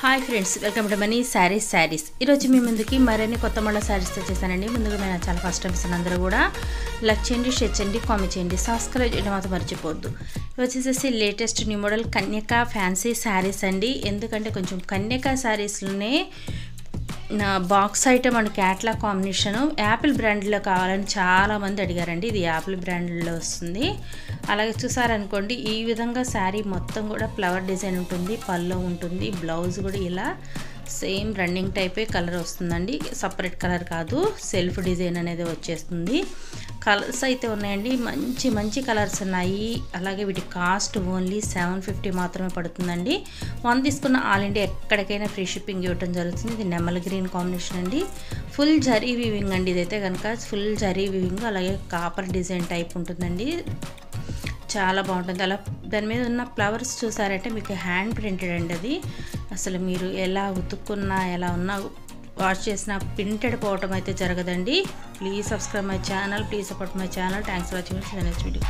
Hi friends, welcome to money saris. ఈరోజు మీ ముందుకి మరిన్ని కొత్త మళ్ళీ శారీస్తో చేశానండి. ముందుగా నేను చాలా ఫస్ట్ టైమ్స్ అందరూ కూడా లైక్ చేయండి, షేర్ చేయండి, కామెంట్ చేయండి, సబ్స్క్రైబ్ చేయడం మాత్రం మర్చిపోవద్దు. ఇవి వచ్చేసి latest new model Kanyaka fancy saris అండి. ఎందుకంటే కొంచెం కన్యకా శారీస్లోనే నా box item and catalogue combination Apple బ్రాండ్లో కావాలని చాలామంది అడిగారండి. ఇది యాపిల్ బ్రాండ్లో వస్తుంది. అలాగే చూసారనుకోండి, ఈ విధంగా శారీ మొత్తం కూడా ఫ్లవర్ డిజైన్ ఉంటుంది, పళ్ళు ఉంటుంది, బ్లౌజ్ కూడా ఇలా సేమ్ రన్నింగ్ టైపే కలర్ వస్తుందండి. సపరేట్ కలర్ కాదు, సెల్ఫ్ డిజైన్ అనేది వచ్చేస్తుంది. కలర్స్ అయితే ఉన్నాయండి, మంచి మంచి కలర్స్ ఉన్నాయి. అలాగే వీటి కాస్ట్ ఓన్లీ 750 మాత్రమే పడుతుందండి. వన్ తీసుకున్న ఆల్ ఇండియా ఎక్కడికైనా ఫ్రీ షిప్పింగ్ ఇవ్వడం జరుగుతుంది. ఇది నెమల్ గ్రీన్ కాంబినేషన్ అండి. ఫుల్ జరీ వీవింగ్ అండి. ఇదైతే కనుక ఫుల్ జరీ వీవింగ్, అలాగే కాపర్ డిజైన్ టైప్ ఉంటుందండి. చాలా బాగుంటుంది. అలా దాని మీద ఉన్న ఫ్లవర్స్ చూసారంటే మీకు హ్యాండ్ ప్రింటెడ్ అండి. అది అసలు మీరు ఎలా ఉతుక్కున్నా ఎలా ఉన్నా వాష్ చేసినా ప్రింటెడ్ పోవటం అయితే జరగదండి. Please subscribe my channel, please support my channel. Thanks for watching next video.